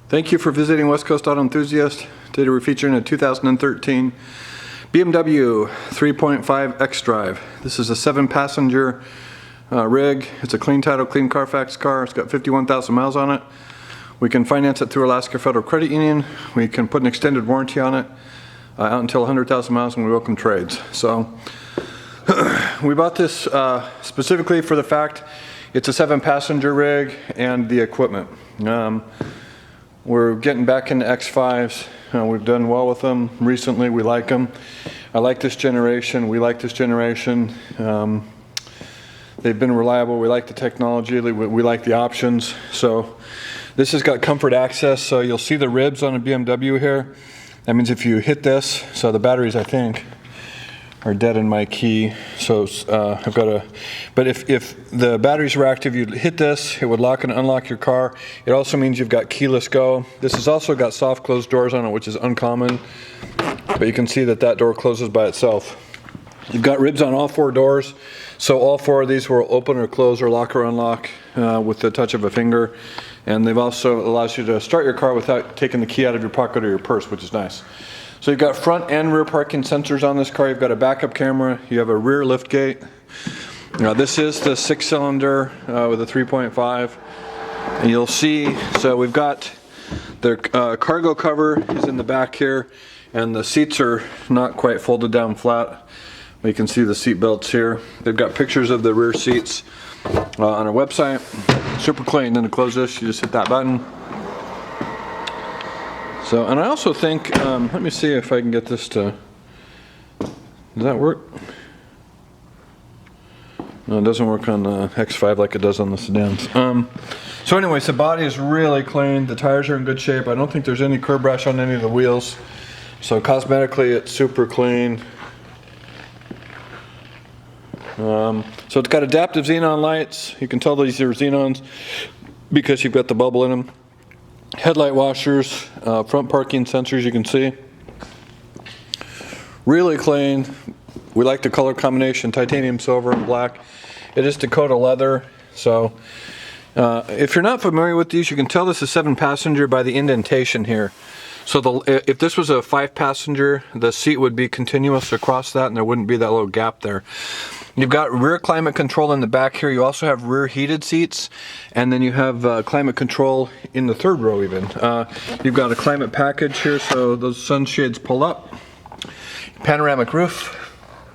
Thank you for visiting West Coast Auto Enthusiast. Today we're featuring a 2013 BMW 3.5 xDrive. This is a 7-passenger rig. It's a clean title, clean Carfax car. It's got 51,000 miles on it. We can finance it through Alaska Federal Credit Union. We can put an extended warranty on it out until 100,000 miles, and we welcome trades. So we bought this specifically for the fact it's a 7-passenger rig and the equipment. We're getting back into X5s. We've done well with them recently. We like them. I like this generation. We like this generation. They've been reliable. We like the technology. We like the options. So this has got comfort access. So you'll see the ribs on a BMW here. That means if you hit this, so the batteries, I think, are dead in my key. So I've got a, but if the batteries were active, you'd hit this, it would lock and unlock your car. It also means you've got keyless go. This has also got soft close doors on it, which is uncommon, but you can see that that door closes by itself. You've got ribs on all 4 doors, so all 4 of these will open or close or lock or unlock with the touch of a finger. And they've also allows you to start your car without taking the key out of your pocket or your purse, which is nice. So you've got front and rear parking sensors on this car. You've got a backup camera. You have a rear lift gate. Now this is the 6-cylinder with a 3.5. And you'll see, so we've got the cargo cover is in the back here, and the seats are not quite folded down flat. You can see the seat belts here. They've got pictures of the rear seats on our website. Super clean. Then to close this, you just hit that button. So, and I also think, let me see if I can get this to, does that work? No, it doesn't work on the X5 like it does on the sedans. So anyways, the body is really clean. The tires are in good shape. I don't think there's any curb rash on any of the wheels. So cosmetically, it's super clean. So it's got adaptive xenon lights. You can tell these are xenons because you've got the bubble in them. Headlight washers, front parking sensors, you can see. Really clean. We like the color combination, titanium silver and black. It is Dakota leather. So if you're not familiar with these, you can tell this is 7-passenger by the indentation here. So if this was a 5-passenger, the seat would be continuous across that and there wouldn't be that little gap there. You've got rear climate control in the back here. You also have rear heated seats, and then you have climate control in the 3rd row even. You've got a climate package here, so those sunshades pull up. Panoramic roof,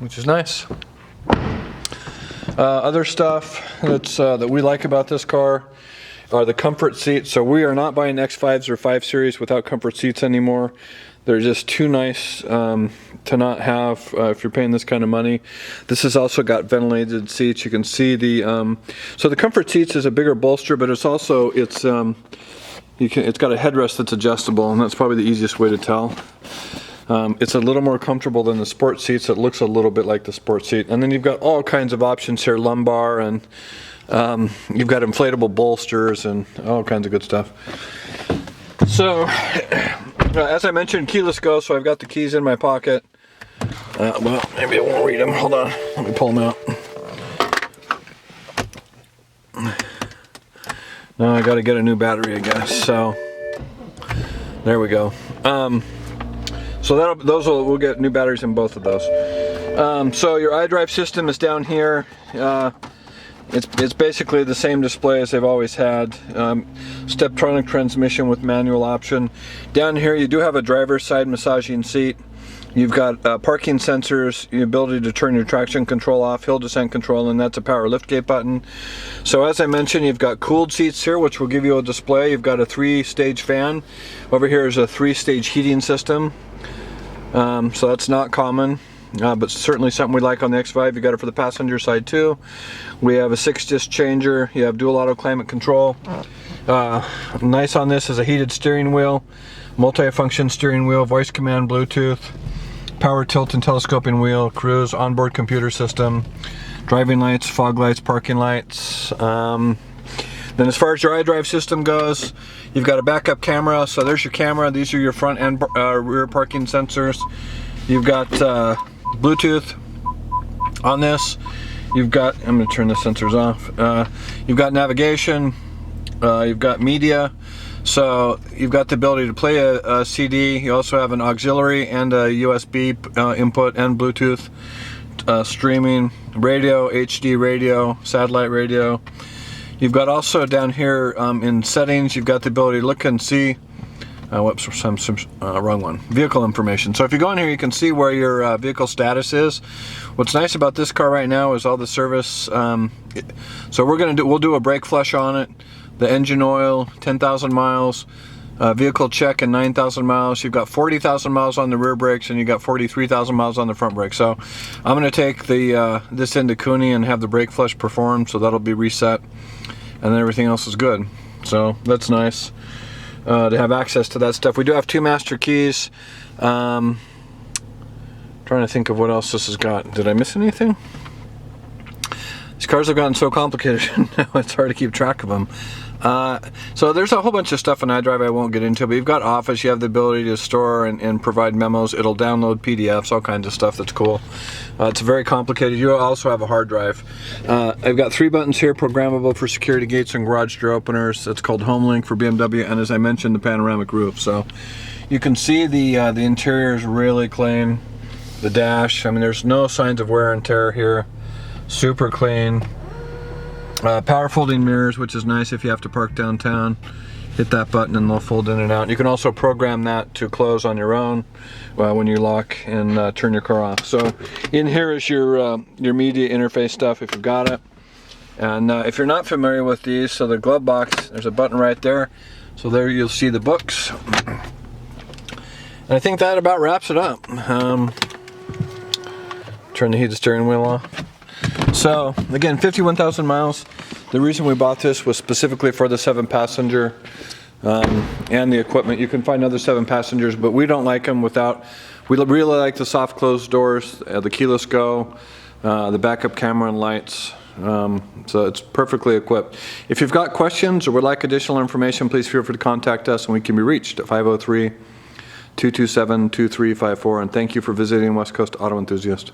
which is nice. Other stuff that we like about this car are the comfort seats. So we are not buying X5s or 5 Series without comfort seats anymore. They're just too nice to not have if you're paying this kind of money. This has also got ventilated seats. You can see the so the comfort seats is a bigger bolster, but it's also it's got a headrest that's adjustable, and that's probably the easiest way to tell. It's a little more comfortable than the sport seats. It looks a little bit like the sport seat, and then you've got all kinds of options here, lumbar, and you've got inflatable bolsters and all kinds of good stuff. So as I mentioned, keyless go, so I've got the keys in my pocket. Well, maybe I won't read them. Hold on, let me pull them out. Now I got to get a new battery, I guess. So there we go. So we'll get new batteries in both of those. So your iDrive system is down here. It's basically the same display as they've always had. Steptronic transmission with manual option. Down here you do have a driver's side massaging seat. You've got parking sensors, the ability to turn your traction control off, hill descent control, and that's a power liftgate button. So as I mentioned, you've got cooled seats here, which will give you a display. You've got a 3-stage fan. Over here is a 3-stage heating system. So that's not common. But certainly something we like on the X5. You got it for the passenger side too. We have a 6-disc changer. You have dual auto climate control. Nice on this is a heated steering wheel, multi-function steering wheel, voice command, Bluetooth, power tilt and telescoping wheel, cruise, onboard computer system, driving lights, fog lights, parking lights. Then as far as your iDrive system goes, you've got a backup camera. So there's your camera. These are your front and rear parking sensors. You've got Bluetooth on this. You've got, I'm going to turn the sensors off. You've got navigation. You've got media. So you've got the ability to play a CD. You also have an auxiliary and a USB input and Bluetooth streaming, radio, HD radio, satellite radio. You've got also down here in settings, you've got the ability to look and see, whoops, wrong one, vehicle information. So if you go in here, you can see where your vehicle status is. What's nice about this car right now is all the service. So we'll do a brake flush on it, the engine oil, 10,000 miles, vehicle check and 9,000 miles. You've got 40,000 miles on the rear brakes, and you've got 43,000 miles on the front brakes. So I'm going to take this into Cooney and have the brake flush performed, so that'll be reset, and then everything else is good. So that's nice to have access to that stuff. We do have 2 master keys. Trying to think of what else this has got. Did I miss anything? These cars have gotten so complicated now it's hard to keep track of them. So there's a whole bunch of stuff in iDrive I won't get into, but you've got Office, you have the ability to store and provide memos. It'll download PDFs, all kinds of stuff that's cool. It's very complicated. You also have a hard drive. I've got 3 buttons here, programmable for security gates and garage door openers. That's called HomeLink for BMW, and as I mentioned, the panoramic roof. So you can see the interior is really clean. The dash, I mean, there's no signs of wear and tear here. Super clean. Power folding mirrors, which is nice if you have to park downtown. Hit that button and they'll fold in and out. You can also program that to close on your own when you lock and turn your car off. So in here is your media interface stuff if you've got it. And if you're not familiar with these, so the glove box, there's a button right there. So there you'll see the books. And I think that about wraps it up. Turn the heated steering wheel off. So again, 51,000 miles. The reason we bought this was specifically for the 7-passenger and the equipment. You can find other 7-passengers, but we don't like them without. We really like the soft closed doors, the keyless go, the backup camera and lights. So it's perfectly equipped. If you've got questions or would like additional information, please feel free to contact us, and we can be reached at 503-227-2354. And thank you for visiting West Coast Auto Enthusiast.